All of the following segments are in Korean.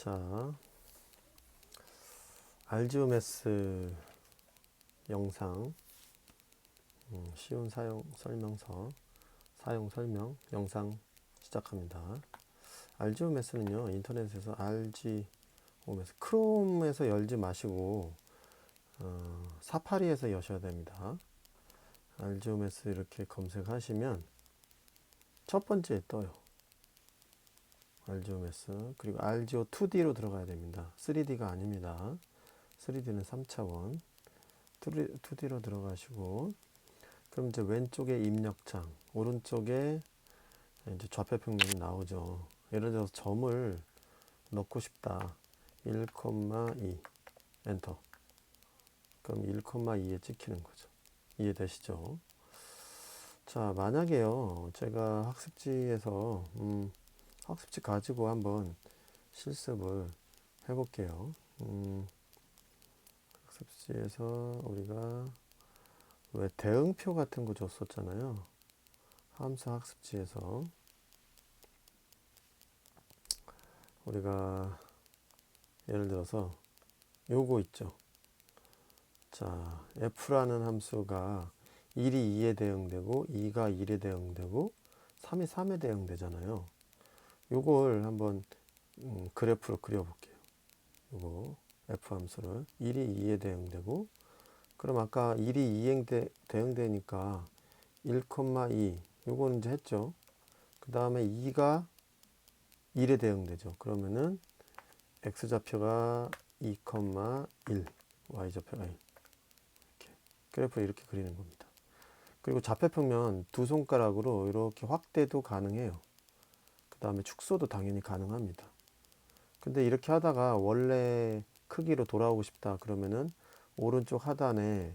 자, RGOMS 영상 쉬운 사용 설명서 사용 설명 영상 시작합니다. RGOMS는요 인터넷에서 RGOMS 크롬에서 열지 마시고 사파리에서 여셔야 됩니다. RGOMS 이렇게 검색하시면 첫 번째에 떠요. RGOMS. 그리고 RGO 2D로 들어가야 됩니다. 3D가 아닙니다. 3D는 3차원. 2D로 들어가시고, 그럼 이제 왼쪽에 입력창, 오른쪽에 이제 좌표 평면이 나오죠. 예를 들어서 점을 넣고 싶다. 1,2 엔터. 그럼 1,2에 찍히는 거죠. 이해되시죠? 자, 만약에요, 제가 학습지에서 학습지 가지고 한번 실습을 해볼게요. 학습지에서 우리가 왜 대응표 같은 거 줬었잖아요. 함수 학습지에서 우리가 예를 들어서 요거 있죠. 자, f라는 함수가 1이 2에 대응되고 2가 1에 대응되고 3이 3에 대응되잖아요. 요걸 한번 그래프로 그려볼게요. 요거 f 함수를 1이 2에 대응되고, 그럼 아까 1이 2에 대응되니까 1,2 요거는 이제 했죠. 그 다음에 2가 1에 대응되죠. 그러면은 x좌표가 2,1, y좌표가 1. 이렇게 그래프를 이렇게 그리는 겁니다. 그리고 좌표평면 두 손가락으로 이렇게 확대도 가능해요. 그 다음에 축소도 당연히 가능합니다. 근데 이렇게 하다가 원래 크기로 돌아오고 싶다 그러면은 오른쪽 하단에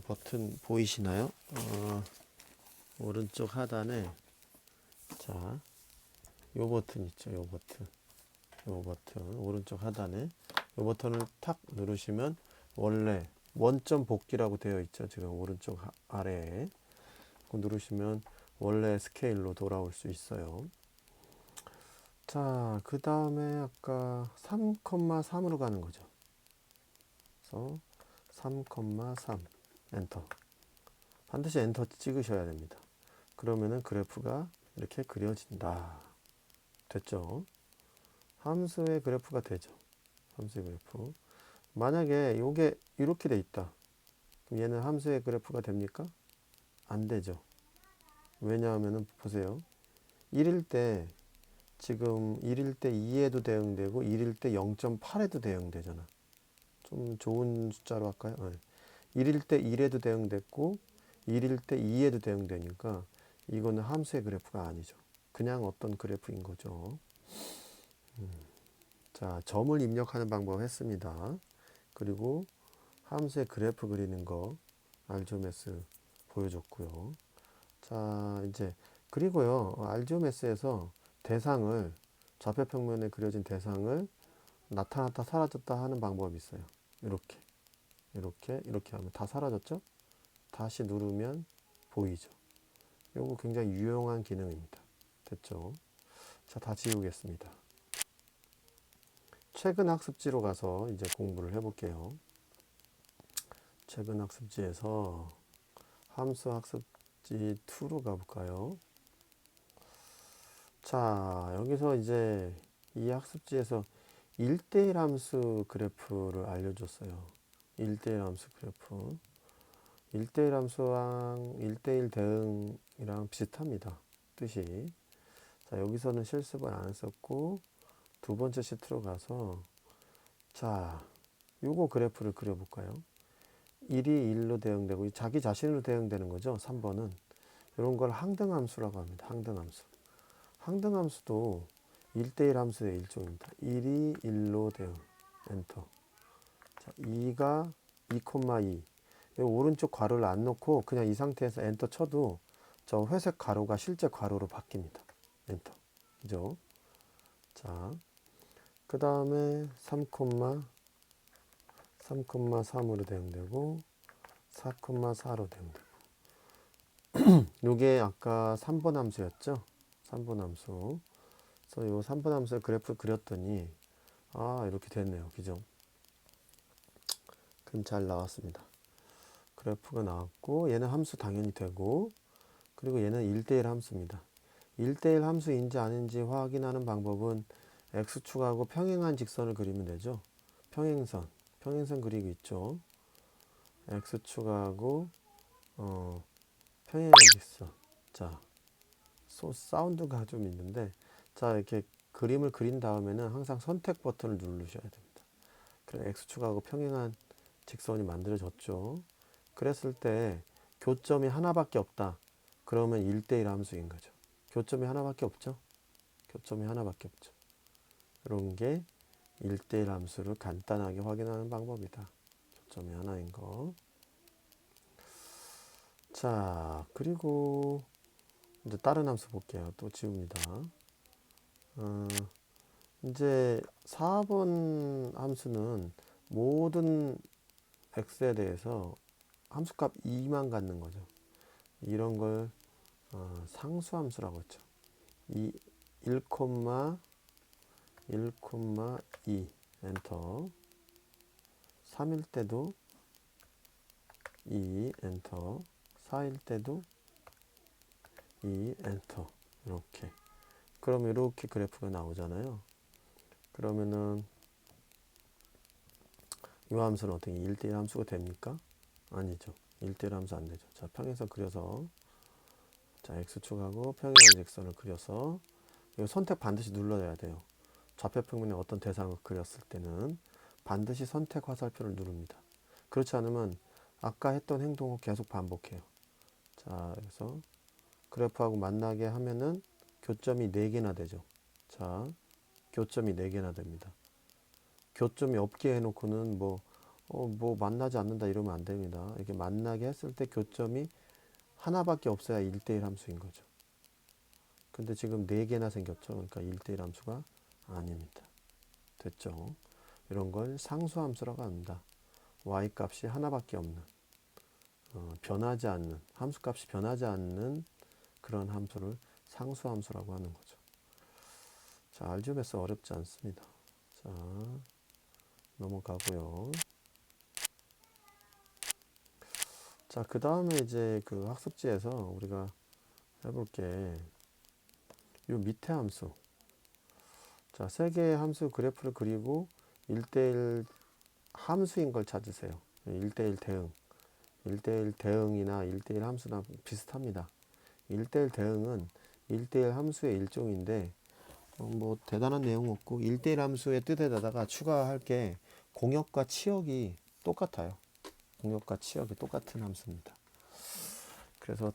버튼 보이시나요? 오른쪽 하단에 자, 요 버튼 있죠. 요 버튼 오른쪽 하단에 요 버튼을 탁 누르시면 원래 원점 복귀라고 되어 있죠. 지금 오른쪽 아래에 그거 누르시면 원래 스케일로 돌아올 수 있어요. 자, 그 다음에 아까 3,3으로 가는 거죠. 그래서 3,3 엔터. 반드시 엔터 찍으셔야 됩니다. 그러면은 그래프가 이렇게 그려진다. 됐죠? 함수의 그래프가 되죠. 함수의 그래프. 만약에 이게 이렇게 돼 있다. 그럼 얘는 함수의 그래프가 됩니까? 안 되죠. 왜냐하면은 보세요. 1일 때 지금 1일 때 2에도 대응되고 1일 때 0.8에도 대응되잖아. 좀 좋은 숫자로 할까요? 네. 1일 때 1에도 대응됐고 1일 때 2에도 대응되니까 이거는 함수의 그래프가 아니죠. 그냥 어떤 그래프인 거죠. 자, 점을 입력하는 방법 했습니다. 그리고 함수의 그래프 그리는 거 RGOMS 보여줬고요. 자, 이제 그리고요, RGOMS에서 대상을 좌표 평면에 그려진 대상을 나타났다 사라졌다 하는 방법이 있어요. 이렇게 하면 다 사라졌죠? 다시 누르면 보이죠. 이거 굉장히 유용한 기능입니다. 됐죠? 자, 다 지우겠습니다. 최근 학습지로 가서 이제 공부를 해볼게요. 최근 학습지에서 함수 학습지 2로 가볼까요? 자, 여기서 이제 이 학습지에서 1대1 함수 그래프를 알려줬어요. 1대1 함수 그래프. 1대1 함수랑 1대1 대응이랑 비슷합니다. 뜻이. 자, 여기서는 실습을 안 했었고, 두 번째 시트로 가서, 자, 요거 그래프를 그려볼까요? 1이 1로 대응되고, 자기 자신으로 대응되는 거죠. 3번은. 이런 걸 항등함수라고 합니다. 항등함수. 항등함수도 1대1 함수의 일종입니다. 1이 1로 대응. 엔터. 자, 2가 2,2. 오른쪽 괄호를 안 놓고 그냥 이 상태에서 엔터 쳐도 저 회색 괄호가 실제 괄호로 바뀝니다. 엔터. 그죠? 자, 그 다음에 3,3으로 대응되고 4,4로 대응되고 요게 아까 3번 함수였죠? 3번 함수. 그래서 요 3번 함수의 그래프를 그렸더니 이렇게 됐네요. 그죠? 그럼 잘 나왔습니다. 그래프가 나왔고 얘는 함수 당연히 되고, 그리고 얘는 1대1 함수입니다. 1대1 함수인지 아닌지 확인하는 방법은 x축하고 평행한 직선을 그리면 되죠. 평행선 그리고 있죠. x축하고 평행한 직선. 자, 사운드가 좀 있는데, 자, 이렇게 그림을 그린 다음에는 항상 선택 버튼을 누르셔야 됩니다. 그래, x축하고 평행한 직선이 만들어졌죠. 그랬을 때 교점이 하나밖에 없다. 그러면 1대1 함수인 거죠. 교점이 하나밖에 없죠. 교점이 하나밖에 없죠. 이런 게 1대1 함수를 간단하게 확인하는 방법이다. 교점이 하나인 거. 자, 그리고 이제 다른 함수 볼게요. 또 지웁니다. 어, 이제 4번 함수는 모든 x에 대해서 함수값 2만 갖는 거죠. 이런 걸 상수함수라고 했죠. 1, 1,2 엔터. 3일 때도 2 엔터. 4일 때도 2 엔터. 이렇게. 그럼 이렇게 그래프가 나오잖아요. 그러면은 이 함수는 어떻게 1대1 함수가 됩니까? 아니죠. 1대1 함수 안 되죠. 자, 평행선 그려서, 자, x축하고 평행한 직선을 그려서, 이거 선택 반드시 눌러야 돼요. 좌표평면에 어떤 대상을 그렸을 때는 반드시 선택 화살표를 누릅니다. 그렇지 않으면 아까 했던 행동을 계속 반복해요. 자, 그래서 그래프하고 만나게 하면은 교점이 4개나 되죠. 자, 교점이 4개나 됩니다. 교점이 없게 해놓고는 뭐 만나지 않는다 이러면 안 됩니다. 이렇게 만나게 했을 때 교점이 하나밖에 없어야 1대1 함수인 거죠. 근데 지금 4개나 생겼죠. 그러니까 1대1 함수가 아닙니다. 됐죠? 이런 걸 상수함수라고 합니다. y 값이 하나밖에 없는, 변하지 않는, 함수값이 변하지 않는 그런 함수를 상수함수라고 하는 거죠. 자, 알gebra 어렵지 않습니다. 자, 넘어가고요. 자, 그 다음에 이제 그 학습지에서 우리가 해볼 게 요 밑에 함수. 자, 세 개의 함수 그래프를 그리고 1대1 함수인 걸 찾으세요. 1대1 대응. 1대1 대응이나 1대1 함수나 비슷합니다. 1대1 대응은 1대1 함수의 일종인데, 뭐 대단한 내용 없고 1대1 함수의 뜻에다가 추가할 게 공역과 치역이 똑같아요. 공역과 치역이 똑같은 함수입니다. 그래서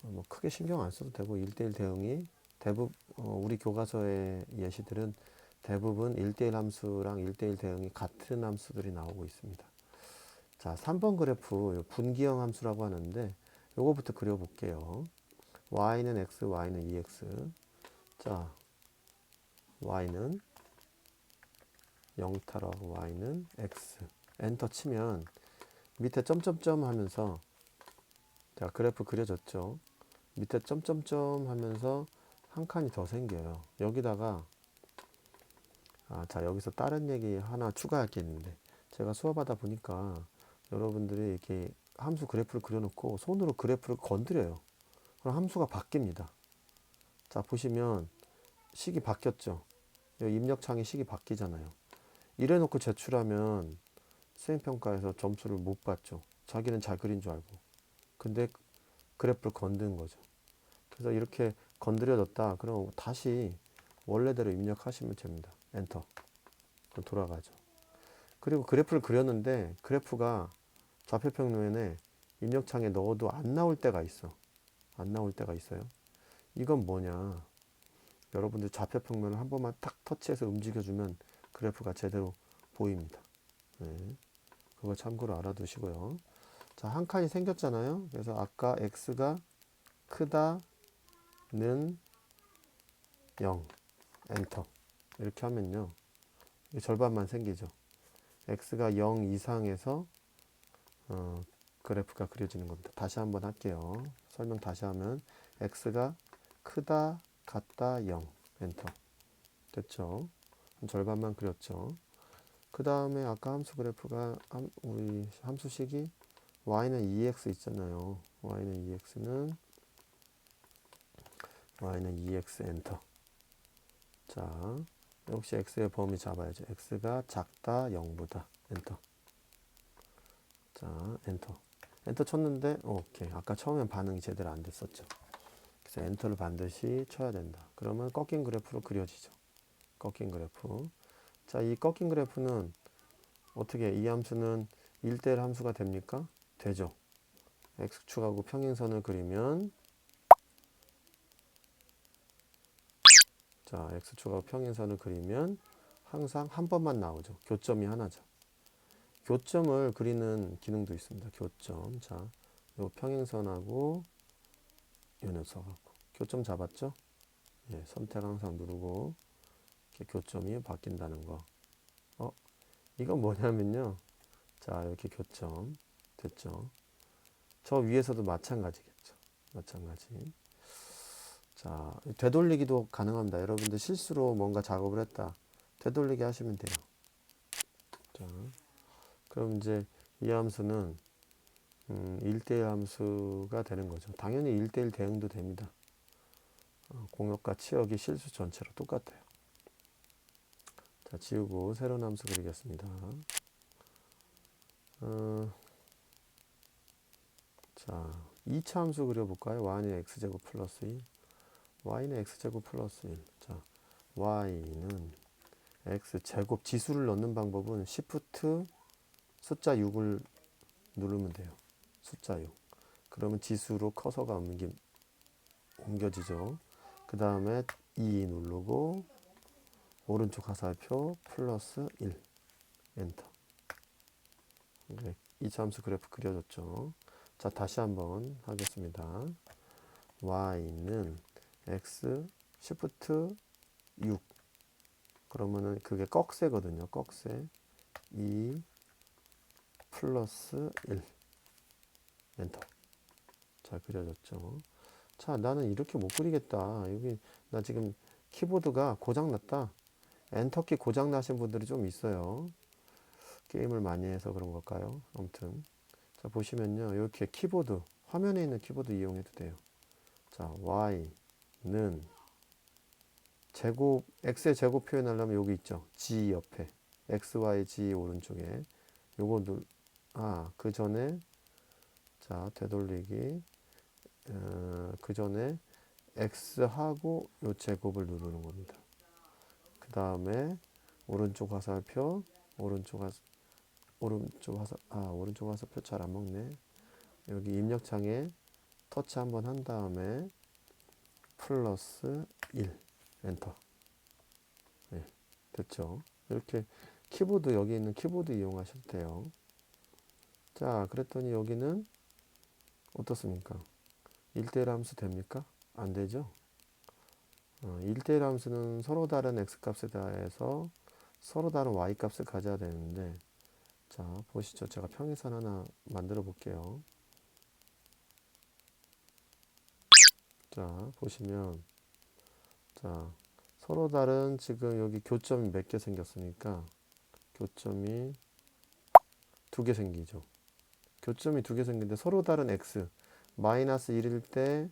뭐 크게 신경 안 써도 되고 1대1 대응이 대부분 우리 교과서의 예시들은 대부분 1대1 함수랑 1대1 대응이 같은 함수들이 나오고 있습니다. 자, 3번 그래프 분기형 함수라고 하는데 요거부터 그려볼게요. y는 x, y는 2x. 자, y는 0타로 y는 x. 엔터 치면 밑에 점점점 하면서, 자, 그래프 그려졌죠. 밑에 점점점 하면서 한 칸이 더 생겨요. 여기다가 자, 여기서 다른 얘기 하나 추가할 게 있는데, 제가 수업하다 보니까 여러분들이 이렇게 함수 그래프를 그려놓고 손으로 그래프를 건드려요. 그럼 함수가 바뀝니다. 자, 보시면 식이 바뀌었죠. 여기 입력창의 식이 바뀌잖아요. 이래놓고 제출하면 수행평가에서 점수를 못 받죠. 자기는 잘 그린 줄 알고. 근데 그래프를 건드는 거죠. 그래서 이렇게 건드려졌다. 그럼 다시 원래대로 입력하시면 됩니다. 엔터. 그럼 돌아가죠. 그리고 그래프를 그렸는데 그래프가 좌표평면에 입력창에 넣어도 안 나올 때가 있어. 안 나올 때가 있어요. 이건 뭐냐? 여러분들 좌표평면을 한 번만 탁 터치해서 움직여주면 그래프가 제대로 보입니다. 네. 그거 참고로 알아두시고요. 자, 한 칸이 생겼잖아요. 그래서 아까 x가 크다는 0, 엔터. 이렇게 하면요. 절반만 생기죠. x가 0 이상에서 그래프가 그려지는 겁니다. 다시 한번 할게요. 설명 다시 하면 x가 크다, 같다, 0, 엔터. 됐죠? 한 절반만 그렸죠? 그 다음에 아까 함수 그래프가 우리 함수식이 y는 2x 있잖아요. y는 2x 엔터. 자, 역시 x의 범위 잡아야죠. x가 작다 0보다 엔터. 자, 엔터. 엔터 쳤는데 오케이. 아까 처음엔 반응이 제대로 안 됐었죠. 그래서 엔터를 반드시 쳐야 된다. 그러면 꺾인 그래프로 그려지죠. 꺾인 그래프. 자, 이 꺾인 그래프는 어떻게 이 함수는 1대1 함수가 됩니까? 되죠. x축하고 평행선을 그리면 자, x축하고 평행선을 그리면 항상 한 번만 나오죠. 교점이 하나죠. 교점을 그리는 기능도 있습니다. 교점. 자, 요 평행선하고 요 녀석하고 교점 잡았죠? 예, 선택 항상 누르고 이렇게 교점이 바뀐다는 거. 이건 뭐냐면요. 자, 이렇게 교점 됐죠? 저 위에서도 마찬가지겠죠. 마찬가지. 자, 되돌리기도 가능합니다. 여러분들 실수로 뭔가 작업을 했다. 되돌리기 하시면 돼요. 자, 그럼 이제 이 함수는 1대1 함수가 되는 거죠. 당연히 1대1 대응도 됩니다. 공역과 치역이 실수 전체로 똑같아요. 자, 지우고 새로운 함수 그리겠습니다. 자, 2차 함수 그려볼까요? y는 x제곱 플러스 1. y는 x제곱 플러스 1. 자, y는 x제곱 지수를 넣는 방법은 Shift 숫자 6을 누르면 돼요. 숫자 6. 그러면 지수로 커서가 옮겨지죠. 그 다음에 2 누르고 오른쪽 화살표 플러스 1 엔터. 2차 함수 그래프 그려졌죠. 자, 다시 한번 하겠습니다. y는 x 시프트 6 그러면은 그게 꺽쇠거든요. 꺽쇠 2 플러스 1 엔터. 잘 그려졌죠. 자, 나는 이렇게 못 그리겠다. 여기 나 지금 키보드가 고장났다. 엔터키 고장나신 분들이 좀 있어요. 게임을 많이 해서 그런 걸까요? 아무튼 자, 보시면요. 이렇게 키보드 화면에 있는 키보드 이용해도 돼요. 자, y는 제곱 x의 제곱 표현하려면 여기 있죠. g 옆에 x, y, g 오른쪽에 요거 그 전에 자, 되돌리기 그 전에 x하고 요 제곱을 누르는 겁니다. 그 다음에 오른쪽 화살표 오른쪽 화살표 잘 안 먹네. 여기 입력창에 터치 한번 한 다음에 플러스 1 엔터. 네, 됐죠. 이렇게 키보드 여기 있는 키보드 이용하실 때요. 자, 그랬더니 여기는 어떻습니까? 1대1 함수 됩니까? 안 되죠. 1대1 함수는 서로 다른 x값에 대해서 서로 다른 y값을 가져야 되는데 자, 보시죠. 제가 평행선 하나 만들어 볼게요. 자, 보시면 자, 서로 다른 지금 여기 교점이 몇 개 생겼으니까 교점이 2개 생기죠. 교점이 2개 생기는데 서로 다른 x 마이너스 1일 때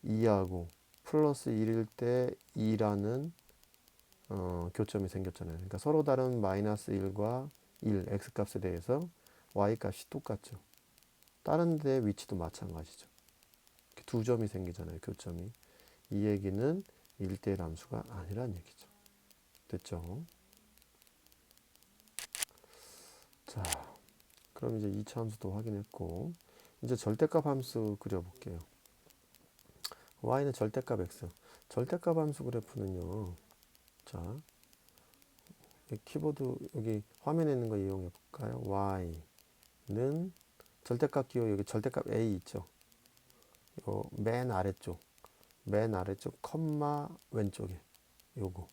2하고 플러스 1일 때 2라는 교점이 생겼잖아요. 그러니까 서로 다른 마이너스 1과 1 x값에 대해서 y값이 똑같죠. 다른 데 위치도 마찬가지죠. 이렇게 두 점이 생기잖아요. 교점이. 이 얘기는 1대1 함수가 아니란 얘기죠. 됐죠? 자, 그럼 이제 2차 함수도 확인했고 이제 절대값 함수 그려볼게요. y는 절대값 x. 절대값 함수 그래프는요. 자, 키보드 여기 화면에 있는 거 이용해 볼까요? y는 절대값 기호 여기 절대값 a 있죠. 요 맨 아래쪽 컴마 왼쪽에 요거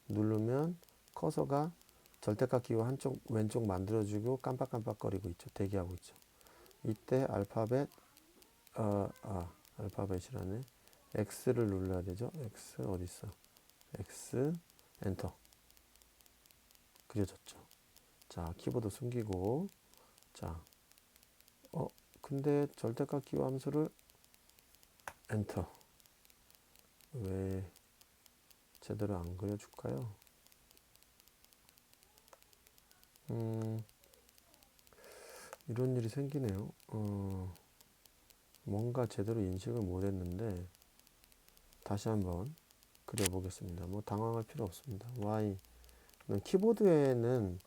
누르면 커서가 절대값 기호 한쪽 왼쪽 만들어주고 깜빡깜빡거리고 있죠. 대기하고 있죠. 이때 알파벳이라네. X를 눌러야 되죠. X 어디 있어? x 엔터 그려졌죠. 자, 키보드 숨기고 자, 근데 절대값 기호 함수를 엔터. 왜 제대로 안 그려줄까요? 이런 일이 생기네요. 뭔가 제대로 인식을 못했는데 다시 한번 그려보겠습니다. 뭐 당황할 필요 없습니다. y는 키보드에는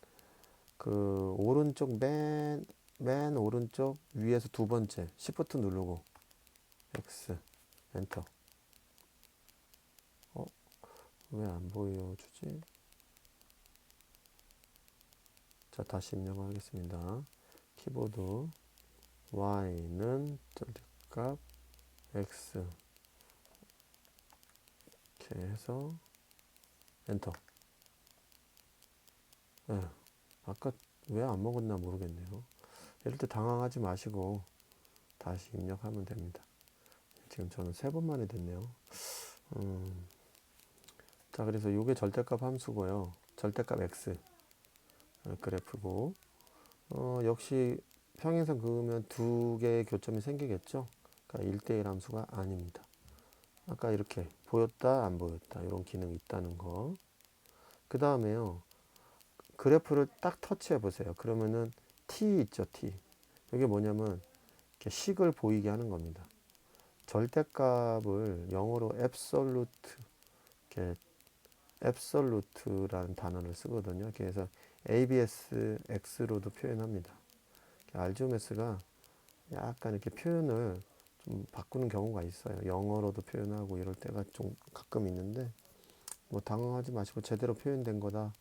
그 오른쪽 맨 오른쪽 위에서 두 번째 Shift 누르고 x 엔터. 왜 안 보여주지? 자, 다시 입력하겠습니다. 키보드 y는 절대값 x 이렇게 해서 엔터. 네, 아까 왜 안 먹었나 모르겠네요. 이럴 때 당황하지 마시고 다시 입력하면 됩니다. 지금 저는 3번 만에 됐네요. 자, 그래서 이게 절대값 함수고요. 절대값 x 그래프고 역시 평행선 그으면 두 개의 교점이 생기겠죠. 그러니까 1대1 함수가 아닙니다. 아까 이렇게 보였다 안 보였다 이런 기능이 있다는 거. 그 다음에요. 그래프를 딱 터치해 보세요. 그러면은 t 있죠, t. 이게 뭐냐면 이렇게 식을 보이게 하는 겁니다. 절대값을 영어로 absolute, 이렇게 absolute라는 단어를 쓰거든요. 그래서 ABSX로도 표현합니다. 알즈메스가 약간 이렇게 표현을 좀 바꾸는 경우가 있어요. 영어로도 표현하고 이럴 때가 좀 가끔 있는데 뭐 당황하지 마시고 제대로 표현된 거다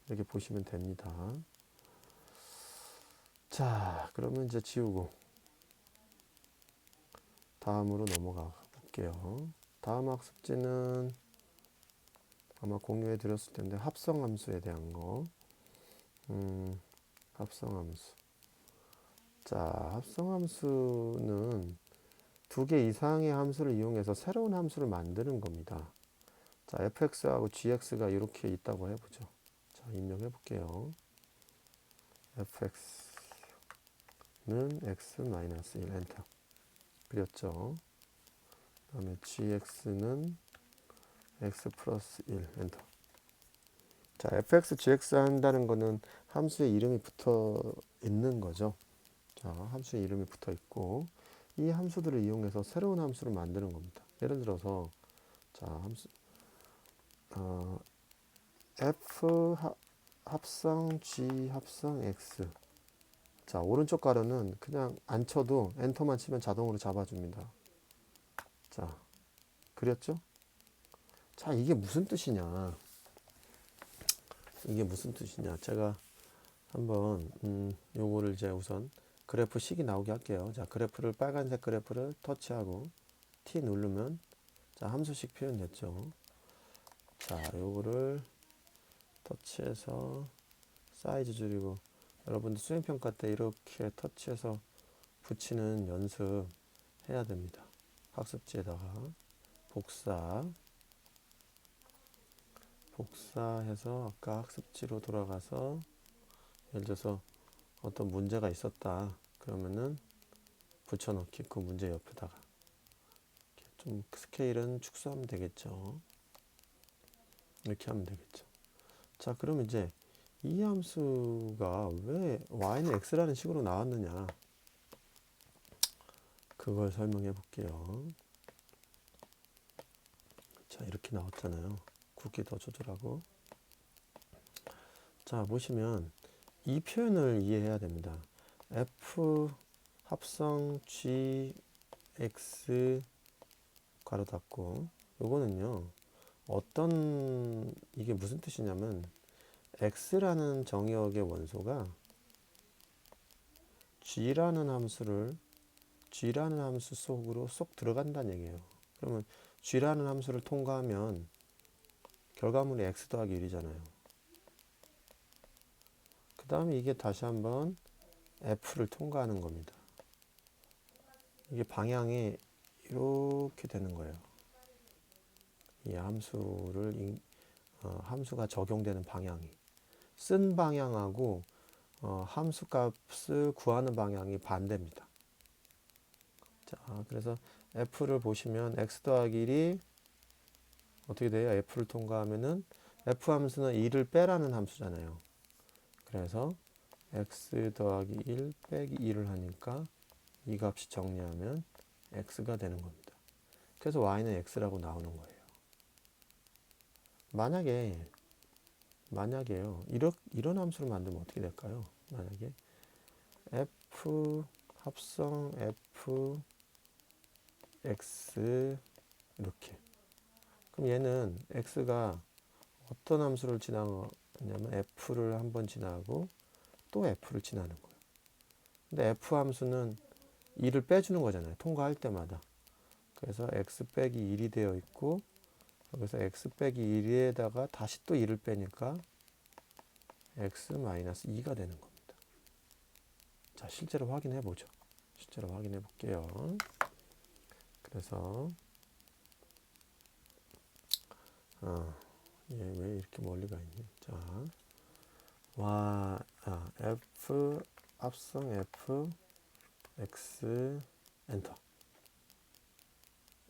이렇게 보시면 됩니다. 자, 그러면 이제 지우고 다음으로 넘어가 볼게요. 다음 학습지는 아마 공유해 드렸을 텐데 합성함수에 대한 거. 합성함수. 자, 합성함수는 두 개 이상의 함수를 이용해서 새로운 함수를 만드는 겁니다. 자, fx하고 gx가 이렇게 있다고 해보죠. 자, 입력해 볼게요. fx는 x-1 엔터 그렸죠. 그 다음에 gx는 x 플러스 1 엔터. 자, fx, gx 한다는 거는 함수의 이름이 붙어 있는 거죠. 자, 함수의 이름이 붙어 있고 이 함수들을 이용해서 새로운 함수를 만드는 겁니다. 예를 들어서 자, 함수 f 합성 g 합성 x. 자, 오른쪽 가로는 그냥 안 쳐도 엔터만 치면 자동으로 잡아줍니다. 자, 그렸죠? 자, 이게 무슨 뜻이냐? 이게 무슨 뜻이냐? 제가 한번 요거를 이제 우선 그래프 식이 나오게 할게요. 자, 그래프를 빨간색 그래프를 터치하고 T 누르면 자, 함수식 표현됐죠. 자, 요거를 터치해서 사이즈 줄이고 여러분들 수행평가 때 이렇게 터치해서 붙이는 연습 해야 됩니다. 학습지에다가 복사해서 아까 학습지로 돌아가서 예를 들어서 어떤 문제가 있었다 그러면은 붙여넣기 그 문제 옆에다가 좀 스케일은 축소하면 되겠죠. 이렇게 하면 되겠죠. 자, 그럼 이제 이 함수가 왜 y는 x라는 식으로 나왔느냐 그걸 설명해 볼게요. 자, 이렇게 나왔잖아요. 굵기 더 조절하고. 자, 보시면 이 표현을 이해해야 됩니다. f 합성 g x 괄호 닫고 요거는요 어떤 이게 무슨 뜻이냐면 x라는 정의역의 원소가 g라는 함수 속으로 쏙 들어간다는 얘기예요. 그러면 g라는 함수를 통과하면 결과물이 x 더하기 1이잖아요. 그 다음에 이게 다시 한번 f를 통과하는 겁니다. 이게 방향이 이렇게 되는 거예요. 이 함수를 함수가 적용되는 방향이 쓴 방향하고 함수 값을 구하는 방향이 반대입니다. 자, 그래서 f를 보시면 x 더하기 1이 어떻게 돼요? f를 통과하면은 f 함수는 1을 빼라는 함수잖아요. 그래서 x 더하기 1 빼기 1을 하니까 이 값이 정리하면 x가 되는 겁니다. 그래서 y는 x라고 나오는 거예요. 만약에요. 이런 함수를 만들면 어떻게 될까요? 만약에 f 합성 f x 이렇게. 그럼 얘는 x가 어떤 함수를 지나냐면 f를 한번 지나고 또 f를 지나는 거예요. 근데 f 함수는 2를 빼주는 거잖아요. 통과할 때마다. 그래서 x 빼기 1이 되어 있고 여기서 x 빼기 1에다가 다시 또 2를 빼니까 x 마이너스 2가 되는 겁니다. 자, 실제로 확인해 보죠. 실제로 확인해 볼게요. 그래서 얘 왜 이렇게 멀리 가 있니? 자, f 합성 f x 엔터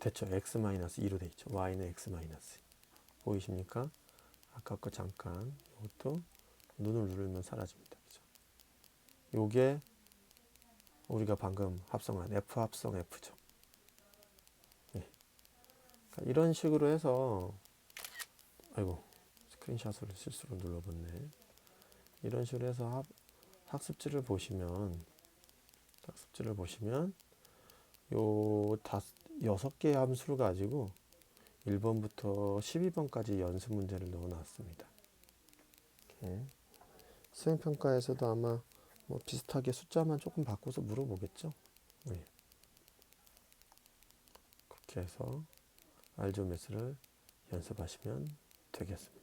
됐죠. x 마이너스 2로 돼 있죠. y는 x 마이너스 2 보이십니까? 아까 거 잠깐 이것도 눈을 누르면 사라집니다. 그죠? 요게 우리가 방금 합성한 f 합성 f죠. 네. 그러니까 이런 식으로 해서 아이고 스크린샷을 실수로 눌러봤네. 이런 식으로 해서 학습지를 보시면 요 6개의 함수를 가지고 1번부터 12번까지 연습 문제를 넣어놨습니다. 이렇게. 수행평가에서도 아마 뭐 비슷하게 숫자만 조금 바꿔서 물어보겠죠. 네. 그렇게 해서 알지오메스를 연습하시면 되겠습니다.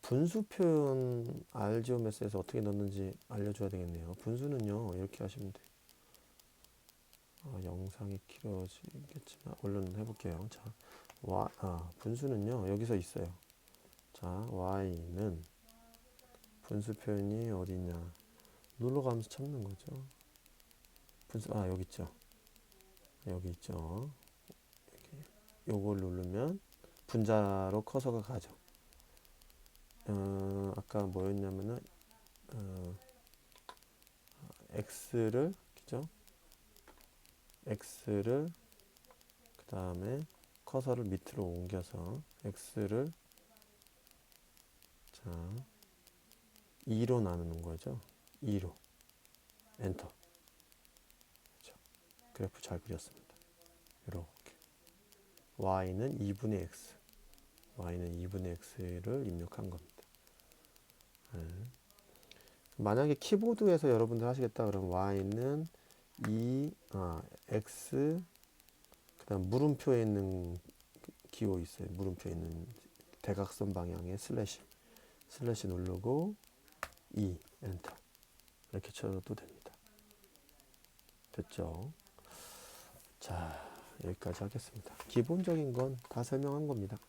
분수 표현 알지오메스에서 어떻게 넣는지 알려줘야 되겠네요. 분수는요 이렇게 하시면 돼요. 영상이 길어지겠지만 얼른 해볼게요. 자, 분수는요 여기서 있어요. 자, y는 분수 표현이 어디 있냐? 눌러가면서 찾는 거죠. 분수 여기 있죠. 여기 있죠. 이렇게 요걸 누르면 분자로 커서가 가죠. 아까 뭐였냐면은 x를 그죠? x를 그 다음에 커서를 밑으로 옮겨서 x를 자 2로 나누는 거죠. 2로 엔터. 그렇죠. 그래프 잘 그렸습니다. 이렇게 y는 2분의 x y는 2분의 x를 입력한 겁니다. 네. 만약에 키보드에서 여러분들 하시겠다 그러면 y는 x 그 다음 물음표에 있는 기호 있어요. 물음표에 있는 대각선 방향에 슬래시 누르고 2 엔터 이렇게 쳐도 됩니다. 됐죠? 자, 여기까지 하겠습니다. 기본적인 건 다 설명한 겁니다.